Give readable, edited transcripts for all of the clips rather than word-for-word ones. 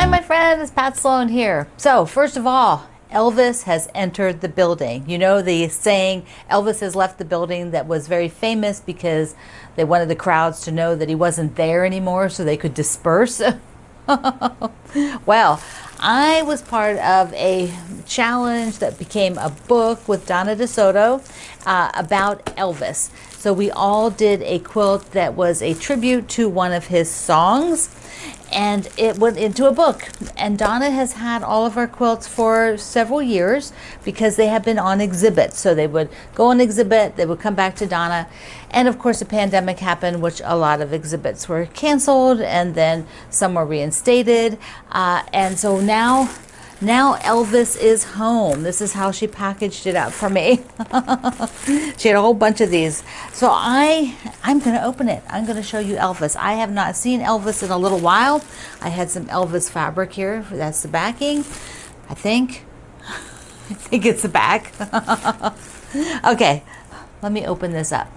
Hi, my friend, it's Pat Sloan here. So, first of all, Elvis has entered the building. You know the saying, Elvis has left the building, that was very famous because they wanted the crowds to know that he wasn't there anymore so they could disperse. Well, I was part of a challenge that became a book with Donna DeSoto about Elvis. So we all did a quilt that was a tribute to one of his songs, and it went into a book. And Donna has had all of our quilts for several years because they have been on exhibit. So they would go on exhibit, they would come back to Donna. And of course, the pandemic happened, which a lot of exhibits were canceled, and then some were reinstated. And so now Elvis is home. This is how she packaged it up for me. She had a whole bunch of these. So I'm going to open it. I'm going to show you Elvis. I have not seen Elvis in a little while. I had some Elvis fabric here. That's the backing, I think. I think it's the back. Okay, let me open this up.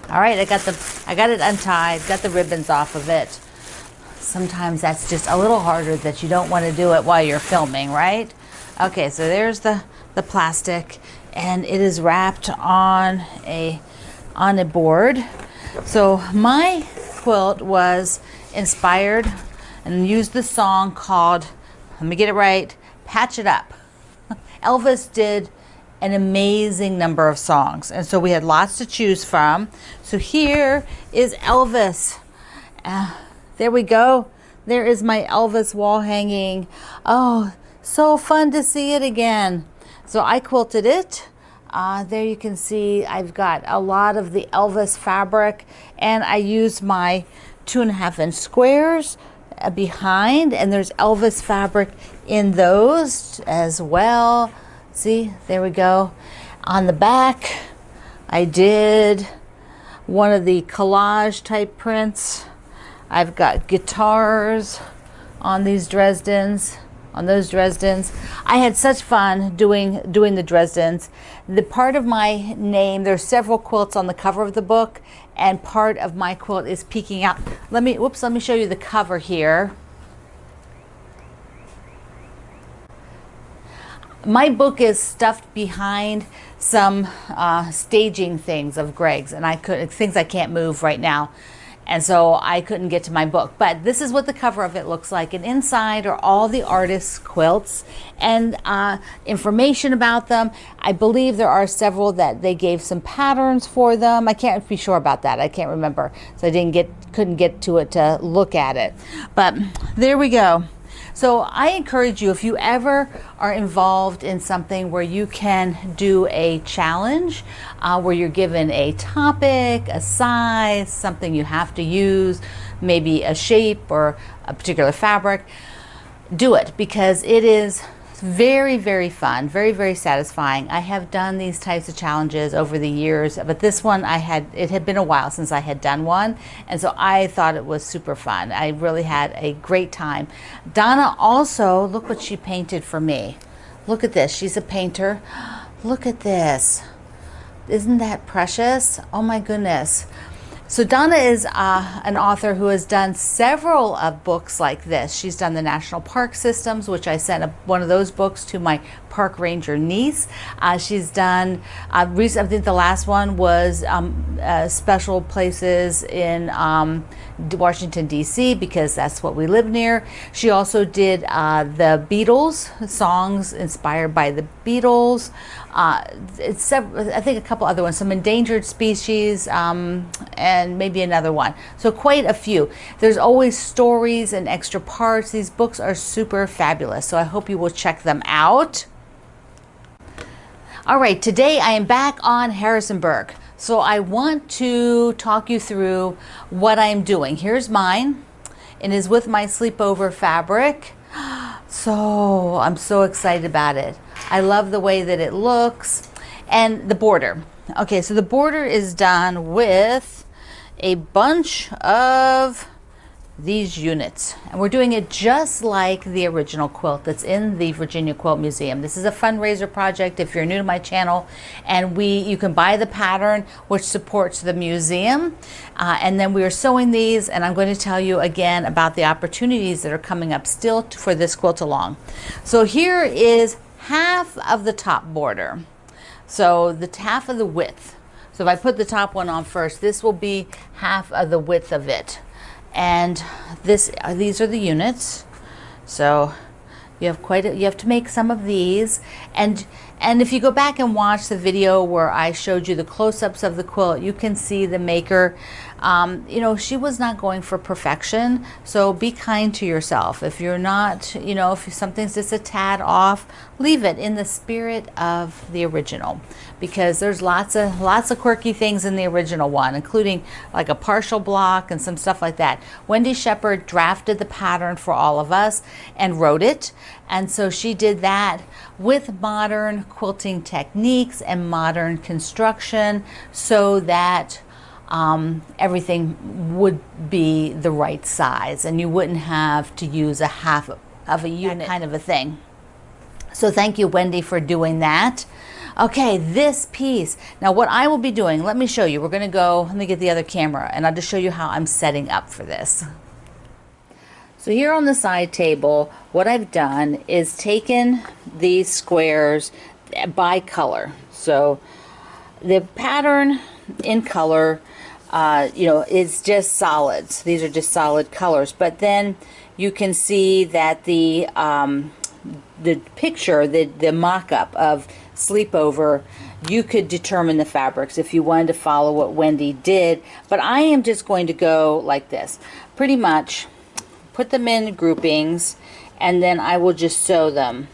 All right, I got it untied, got the ribbons off of it. Sometimes that's just a little harder, that you don't want to do it while you're filming, right? Okay, so there's the plastic, and it is wrapped on a board. So my quilt was inspired and used the song called, let me get it right, Patch It Up. Elvis did an amazing number of songs, and so we had lots to choose from. So here is Elvis. There we go. There is my Elvis wall hanging. Oh, so fun to see it again. So I quilted it. There you can see I've got a lot of the Elvis fabric, and I used my 2.5-inch squares behind, and there's Elvis fabric in those as well. See, there we go. On the back, I did one of the collage type prints. I've got guitars on these Dresdens, on those Dresdens. I had such fun doing the Dresdens. The part of my name, there's several quilts on the cover of the book, and part of my quilt is peeking out. Let me show you the cover here. My book is stuffed behind some staging things of Greg's, and things I can't move right now. And so I couldn't get to my book. But this is what the cover of it looks like. And inside are all the artists' quilts and information about them. I believe there are several that they gave some patterns for them. I can't be sure about that. I can't remember. So I couldn't get to it to look at it. But there we go. So I encourage you, if you ever are involved in something where you can do a challenge, where you're given a topic, a size, something you have to use, maybe a shape or a particular fabric, do it, because it is very, very fun, very, very satisfying. I have done these types of challenges over the years, but this one it had been a while since I had done one, and so I thought it was super fun. I really had a great time. Donna also, look what she painted for me. Look at this. She's a painter. Look at this. Isn't that precious? Oh my goodness. So Donna is an author who has done several of books like this. She's done the National Park Systems, which I sent one of those books to my park ranger niece. She's done, I think the last one was special places in Washington, D.C., because that's what we live near. She also did the Beatles, songs inspired by the Beatles. I think a couple other ones, some endangered species, and maybe another one. So quite a few. There's always stories and extra parts. These books are super fabulous, so I hope you will check them out. All right, today I am back on Harrisonburg. So I want to talk you through what I'm doing. Here's mine. It is with my sleepover fabric. So I'm so excited about it. I love the way that it looks. And the border. Okay, so the border is done with a bunch of these units, and we're doing it just like the original quilt that's in the Virginia Quilt Museum. This is a fundraiser project if you're new to my channel, and you can buy the pattern which supports the museum, and then we are sewing these, and I'm going to tell you again about the opportunities that are coming up still for this quilt along. So here is half of the top border, so the half of the width. So if I put the top one on first, this will be half of the width of it. And these are the units. So you have to make some of these, and if you go back and watch the video where I showed you the close-ups of the quilt, you can see the maker, you know, she was not going for perfection. So be kind to yourself. If you're not, you know, if something's just a tad off, leave it in the spirit of the original, because there's lots of quirky things in the original one, including like a partial block and some stuff like that. Wendy Shepard drafted the pattern for all of us and wrote it, and so she did that with modern quilting techniques and modern construction, so that everything would be the right size and you wouldn't have to use a half of a unit kind of a thing. So thank you, Wendy, for doing that. Okay, this piece. Now what I will be doing, let me show you. We're gonna go, let me get the other camera, and I'll just show you how I'm setting up for this. So here on the side table, what I've done is taken these squares by color. So the pattern in color, you know, is just solids. These are just solid colors. But then you can see that the picture, the mock-up of Sleepover, you could determine the fabrics if you wanted to follow what Wendy did. But I am just going to go like this. Pretty much put them in groupings, and then I will just sew them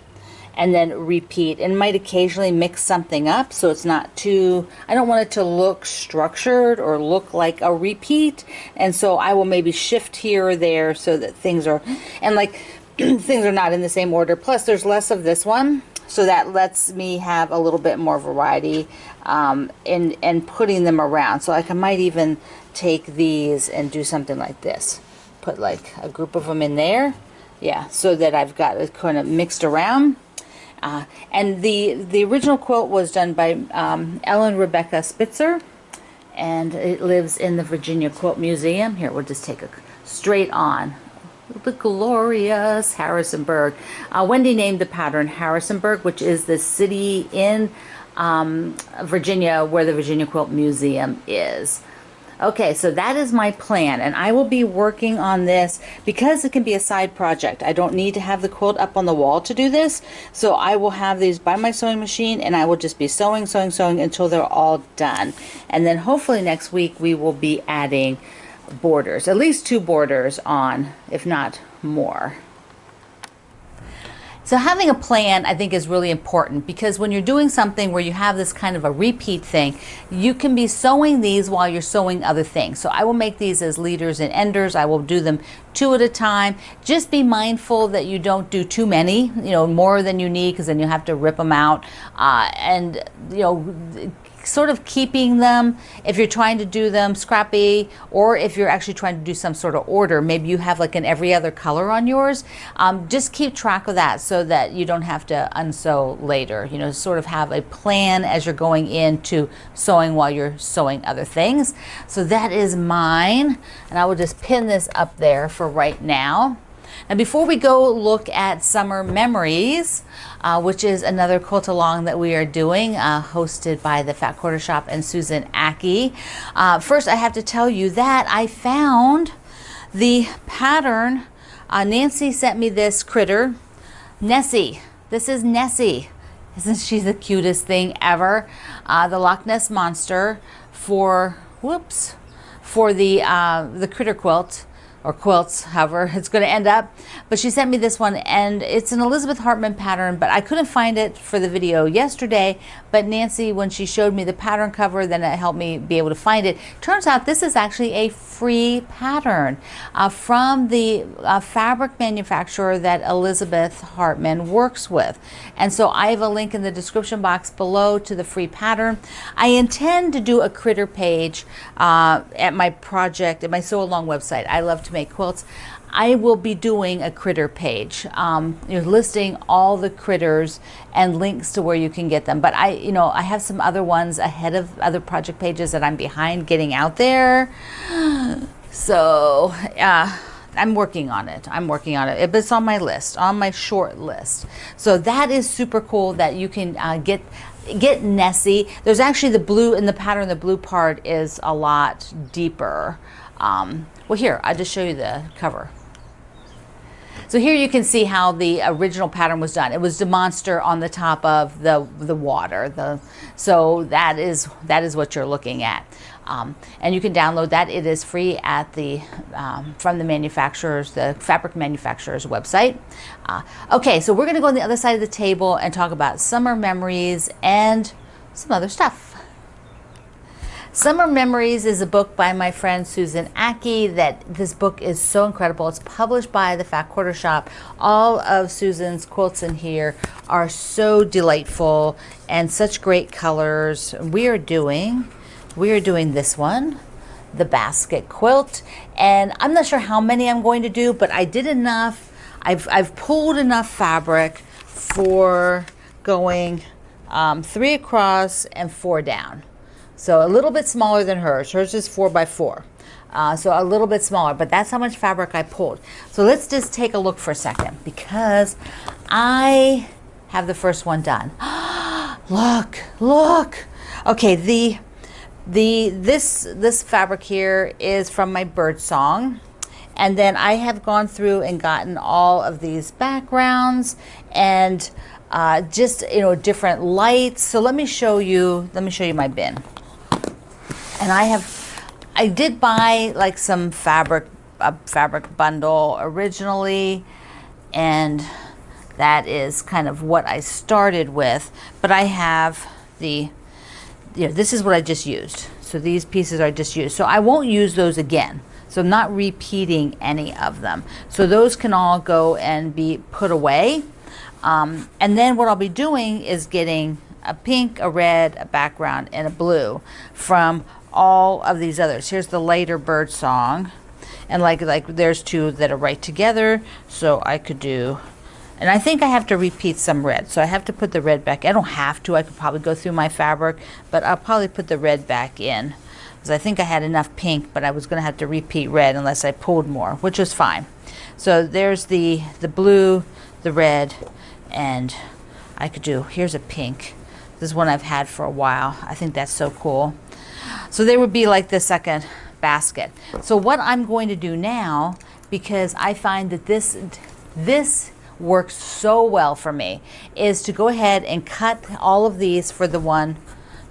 and then repeat, and might occasionally mix something up so it's not too, I don't want it to look structured or look like a repeat, and so I will maybe shift here or there so that things are, and like things are not in the same order. Plus there's less of this one, so that lets me have a little bit more variety in putting them around. So like I might even take these and do something like this, put like a group of them in there, yeah, so that I've got it kind of mixed around. And the original quilt was done by Ellen Rebecca Spitzer, and it lives in the Virginia Quilt Museum. Here, we'll just take a straight on. The glorious Harrisonburg. Wendy named the pattern Harrisonburg, which is the city in Virginia where the Virginia Quilt Museum is. Okay, so that is my plan, and I will be working on this because it can be a side project. I don't need to have the quilt up on the wall to do this, so I will have these by my sewing machine, and I will just be sewing until they're all done. And then hopefully next week we will be adding borders, at least 2 borders on, if not more. So having a plan, I think, is really important, because when you're doing something where you have this kind of a repeat thing, you can be sewing these while you're sewing other things. So I will make these as leaders and enders. I will do them 2 at a time. Just be mindful that you don't do too many, you know, more than you need, because then you have to rip them out. And, you know, sort of keeping them, if you're trying to do them scrappy, or if you're actually trying to do some sort of order, maybe you have like an every other color on yours, just keep track of that so that you don't have to unsew later. You know, sort of have a plan as you're going into sewing while you're sewing other things. So that is mine, and I will just pin this up there for right now. And before we go look at Summer Memories, which is another quilt along that we are doing, hosted by the Fat Quarter Shop and Susan Ackey. First, I have to tell you that I found the pattern. Nancy sent me this critter, Nessie. This is Nessie. Isn't she the cutest thing ever? The Loch Ness Monster for the critter quilt, or quilts, however it's going to end up. But she sent me this one, and it's an Elizabeth Hartman pattern, but I couldn't find it for the video yesterday. But Nancy, when she showed me the pattern cover, then it helped me be able to find it. Turns out this is actually a free pattern from the fabric manufacturer that Elizabeth Hartman works with. And so I have a link in the description box below to the free pattern. I intend to do a critter page at my project, at my Sew Along website. I love to to make quilts, I will be doing a critter page, listing all the critters and links to where you can get them. But I have some other ones ahead of other project pages that I'm behind getting out there. So I'm working on it. But it's on my list, on my short list. So that is super cool that you can get Nessie. There's actually the blue in the pattern. The blue part is a lot deeper. Well, here, I'll just show you the cover. So here you can see how the original pattern was done. It was the monster on the top of the water. So that is what you're looking at. And you can download that. It is free at from the fabric manufacturer's website. Okay, so we're going to go on the other side of the table and talk about summer memories and some other stuff. Summer Memories is a book by my friend Susan Aki. This book is so incredible. It's published by the Fat Quarter Shop. All of Susan's quilts in here are so delightful and such great colors. We are doing this one, the basket quilt, and I'm not sure how many I'm going to do, but I did enough. I've pulled enough fabric for going 3 across and 4 down. So a little bit smaller than hers. Hers is 4x4. So a little bit smaller, but that's how much fabric I pulled. So let's just take a look for a second because I have the first one done. Look. Okay, this fabric here is from my bird song. And then I have gone through and gotten all of these backgrounds and just different lights. So let me show you my bin. And I did buy like some fabric bundle originally, and that is kind of what I started with. But I have this is what I just used. So these pieces are just used. So I won't use those again. So I'm not repeating any of them. So those can all go and be put away. And then what I'll be doing is getting a pink, a red, a background, and a blue from all of these others. Here's the lighter bird song, and like there's 2 that are right together, so I could do, and I think I have to repeat some red, so I have to put the red back. I don't have to, I could probably go through my fabric, but I'll probably put the red back in because I think I had enough pink, but I was going to have to repeat red unless I pulled more, which was fine. So there's the blue, the red, and I could do, here's a pink. This is one I've had for a while. I think that's so cool. So they would be like the second basket. So what I'm going to do now, because I find that this works so well for me, is to go ahead and cut all of these for the one.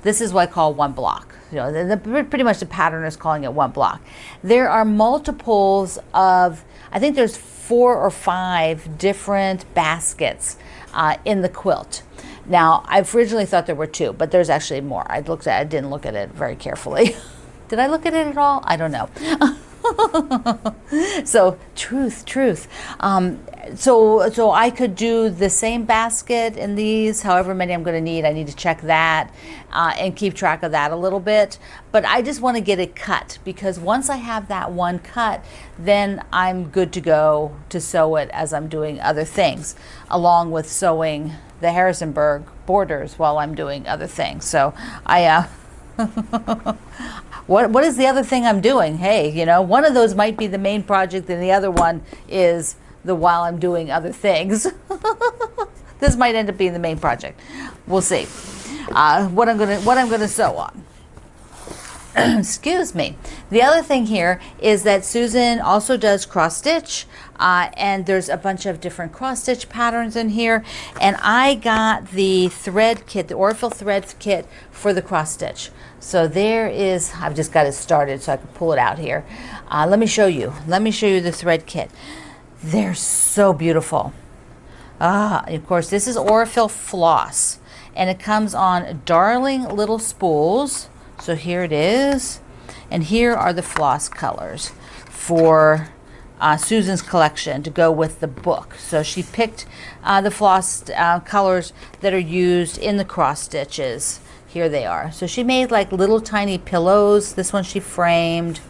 This is what I call one block. Pretty much the pattern is calling it one block. There are multiples of, I think there's 4 or 5 different baskets in the quilt. Now, I originally thought there were 2, but there's actually more. I didn't look at it very carefully. Did I look at it at all? I don't know. So, truth. So I could do the same basket in these, however many I'm going to need. I need to check that and keep track of that a little bit. But I just want to get it cut, because once I have that one cut, then I'm good to go to sew it as I'm doing other things, along with sewing the Harrisonburg borders while I'm doing other things. So I what is the other thing I'm doing? Hey, one of those might be the main project and the other one is the while I'm doing other things. This might end up being the main project. We'll see what I'm gonna sew on. Excuse me. The other thing here is that Susan also does cross stitch, and there's a bunch of different cross stitch patterns in here, and I got the thread kit, the Orifil thread kit for the cross stitch. So there is, I've just got it started so I can pull it out here. Let me show you the thread kit. They're so beautiful. Of course, this is Orifil floss, and it comes on darling little spools. So here it is, and here are the floss colors for Susan's collection to go with the book. So she picked the floss colors that are used in the cross stitches here they are. So she made like little tiny pillows. This one she framed.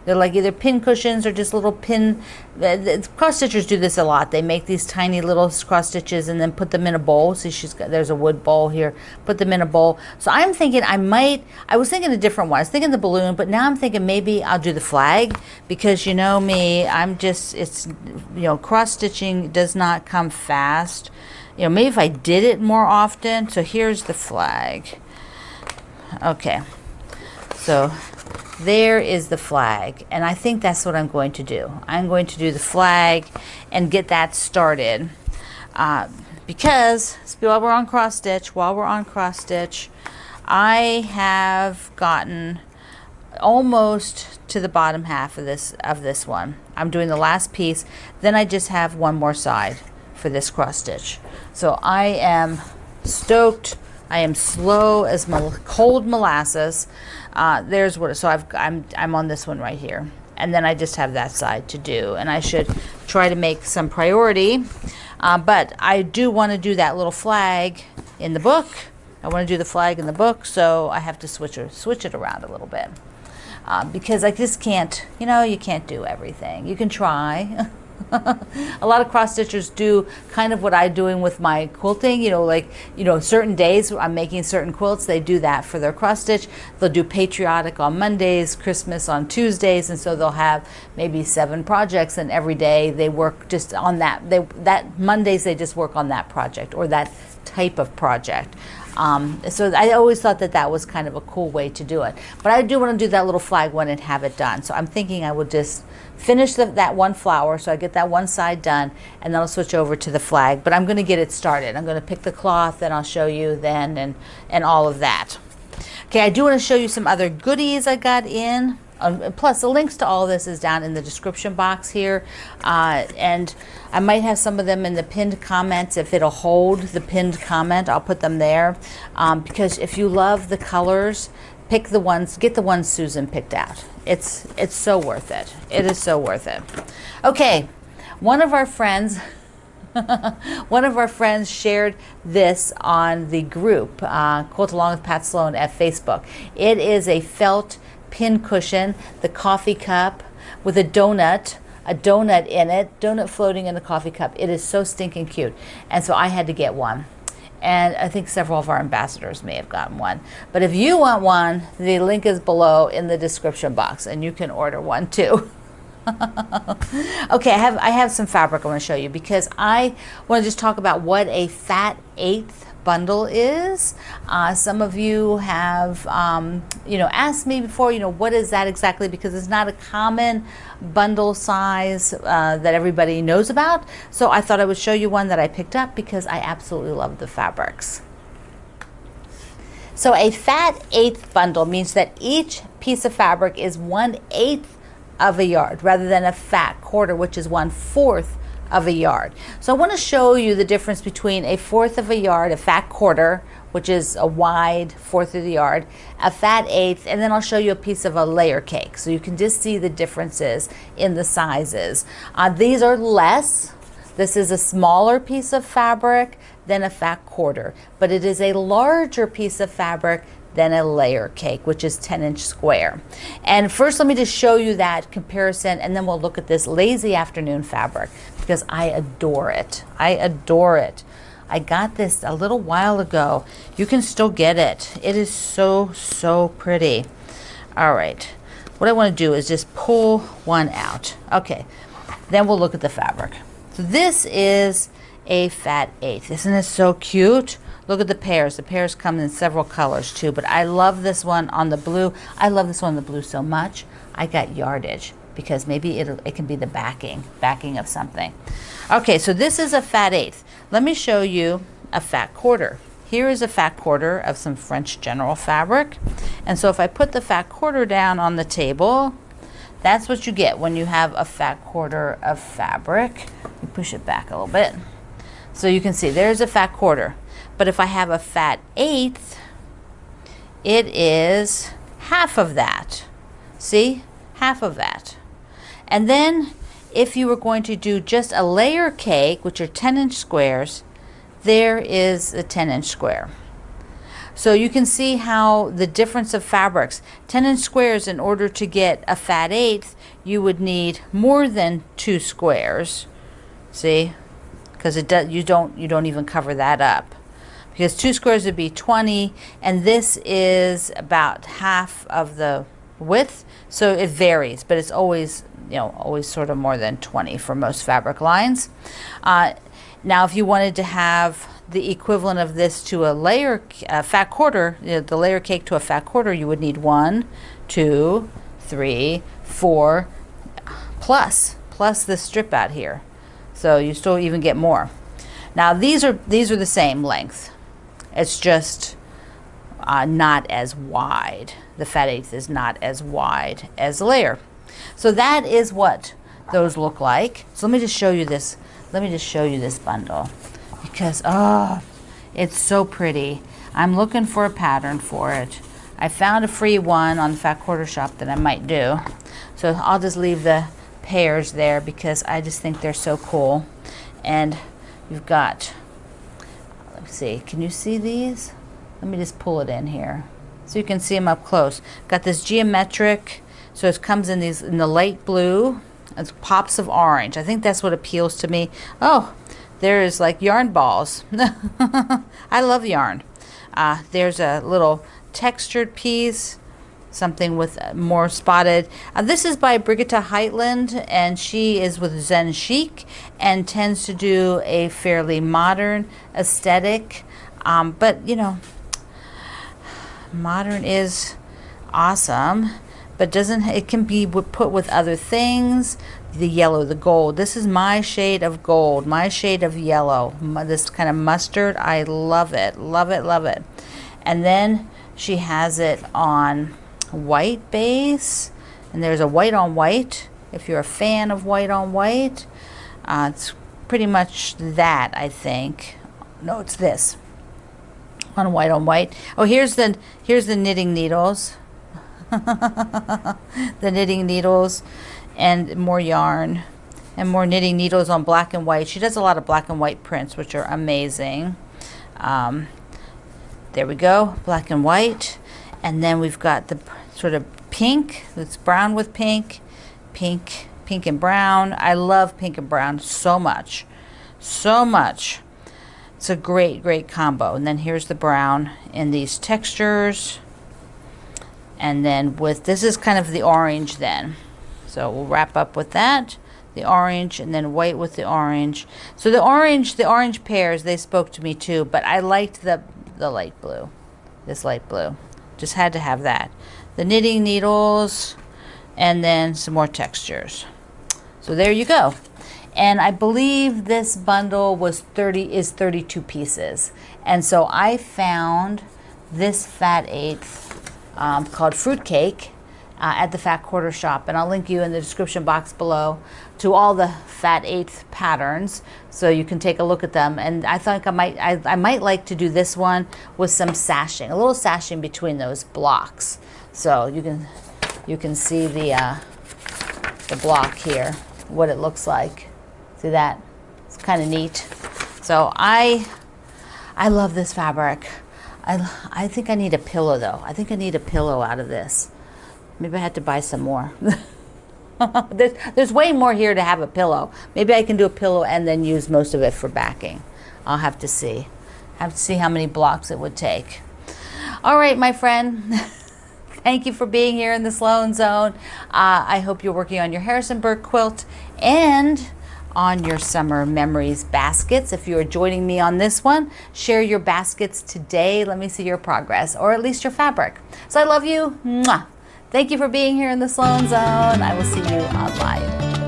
They're like either pin cushions or just little pin. The cross stitchers do this a lot. They make these tiny little cross stitches and then put them in a bowl. See, there's a wood bowl here. Put them in a bowl. So I'm thinking I was thinking a different one. I was thinking the balloon, but now I'm thinking maybe I'll do the flag, because you know me, cross stitching does not come fast. Maybe if I did it more often. So here's the flag. Okay. So there is the flag, and I think that's what I'm going to do. I'm going to do the flag and get that started, because while we're on cross stitch, I have gotten almost to the bottom half of this one. I'm doing the last piece, then I just have one more side for this cross stitch. So I am stoked. I am slow as cold molasses. I'm on this one right here, and then I just have that side to do, and I should try to make some priority. But I do want to do that little flag in the book. I want to do the flag in the book, so I have to switch it around a little bit, because I just can't. You can't do everything. You can try. A lot of cross stitchers do kind of what I'm doing with my quilting, certain days I'm making certain quilts, they do that for their cross stitch. They'll do patriotic on Mondays, Christmas on Tuesdays, and so they'll have maybe 7 projects, and every day they work just on that Mondays they just work on that project or that type of project. So I always thought that was kind of a cool way to do it. But I do want to do that little flag one and have it done. So I'm thinking I will just finish that one flower, so I get that one side done, and then I'll switch over to the flag. But I'm going to get it started. I'm going to pick the cloth, and I'll show you then, and all of that. Okay, I do want to show you some other goodies I got in. Plus, the links to all this is down in the description box here. And I might have some of them in the pinned comments. If it'll hold the pinned comment, I'll put them there. Because if you love the colors, get the ones Susan picked out. It's so worth it. It is so worth it. Okay, one of our friends shared this on the group, Quilt Along with Pat Sloan at Facebook. It is a felt pin cushion, the coffee cup with a donut in it, donut floating in the coffee cup. It is so stinking cute. And so I had to get one. And I think several of our ambassadors may have gotten one. But if you want one, the link is below in the description box, and you can order one too. Okay, I have some fabric I want to show you, because I want to just talk about what a fat eighth bundle is. Some of you have asked me before, what is that exactly, because it's not a common bundle size that everybody knows about. So I thought I would show you one that I picked up because I absolutely love the fabrics. So a fat eighth bundle means that each piece of fabric is 1/8 of a yard, rather than a fat quarter, which is 1/4 of a yard. So I want to show you the difference between a 1/4 of a yard, a fat quarter, which is a wide 1/4 of the yard, a fat eighth, and then I'll show you a piece of a layer cake, so you can just see the differences in the sizes. These are less. This is a smaller piece of fabric than a fat quarter, but it is a larger piece of fabric than a layer cake, which is 10-inch square. And first, let me just show you that comparison, and then we'll look at this lazy afternoon fabric, because I adore it. I adore it. I got this a little while ago. You can still get it. It is so, so pretty. All right. What I want to do is just pull one out. Okay. Then we'll look at the fabric. So this is a fat eighth. Isn't it so cute? Look at the pairs. The pairs come in several colors too, but I love this one on the blue. I love this one on the blue so much. I got yardage, because maybe it can be the backing of something. Okay, so this is a fat eighth. Let me show you a fat quarter. Here is a fat quarter of some French General fabric. And so if I put the fat quarter down on the table, that's what you get when you have a fat quarter of fabric. You push it back a little bit. So you can see there's a fat quarter. But if I have a fat eighth, it is half of that. See? Half of that. And then if you were going to do just a layer cake, which are 10-inch squares, there is a 10-inch square. So you can see how the difference of fabrics. 10-inch squares, in order to get a fat eighth, you would need more than 2 squares. See? Because you don't even cover that up. Because 2 squares would be 20, and this is about half of the width, so it varies, but it's always, always sort of more than 20 for most fabric lines. Now, if you wanted to have the equivalent of this to a fat quarter, the layer cake to a fat quarter, you would need 1, 2, 3, 4, plus this strip out here. So you still even get more. Now these are the same length. It's just not as wide. The fat eighth is not as wide as the layer. So that is what those look like. So let me just show you this. Let me just show you this bundle, because it's so pretty. I'm looking for a pattern for it. I found a free one on the Fat Quarter Shop that I might do. So I'll just leave the pairs there because I just think they're so cool. And you've got, let's see, can you see these? Let me just pull it in here so you can see them up close. Got this geometric, so it comes in the light blue. It's pops of orange. I think that's what appeals to me. Oh, there's like yarn balls. I love yarn. There's a little textured piece, something with more spotted. This is by Brigitte Heitland, and she is with Zen Chic and tends to do a fairly modern aesthetic. But modern is awesome, but it can be put with other things. The yellow, the gold. This is my shade of gold, my shade of yellow, this kind of mustard. I love it, love it, love it. And then she has it on white base, and there's a white on white. If you're a fan of white on white, it's pretty much that, I think. No, it's this on white on white. Oh, here's the knitting needles. The knitting needles, and more yarn, and more knitting needles on black and white. She does a lot of black and white prints, which are amazing. There we go, black and white. And then we've got the sort of pink. It's brown with pink, pink and brown. I love pink and brown so much, so much. It's a great combo. And then here's the brown in these textures. And then this is kind of the orange then. So we'll wrap up with that, the orange, and then white with the orange. So the orange pairs, they spoke to me too, but I liked the light blue, this light blue. Just had to have that. The knitting needles, and then some more textures. So there you go. And I believe this bundle is 32 pieces. And so I found this fat eighth called Fruitcake at the Fat Quarter Shop, and I'll link you in the description box below to all the fat eighth patterns, so you can take a look at them. And I think I might like to do this one with some sashing, a little sashing between those blocks, so you can see the block here, what it looks like. See that? It's kind of neat. So I love this fabric. I think I need a pillow though. I think I need a pillow out of this. Maybe I have to buy some more. There's way more here to have a pillow. Maybe I can do a pillow and then use most of it for backing. I'll have to see. I have to see how many blocks it would take. All right, my friend. Thank you for being here in the Sloan Zone. I hope you're working on your Harrisonburg quilt and on your summer memories baskets. If you are joining me on this one, share your baskets today. Let me see your progress, or at least your fabric. So I love you. Mwah. Thank you for being here in the Sloan Zone. I will see you online.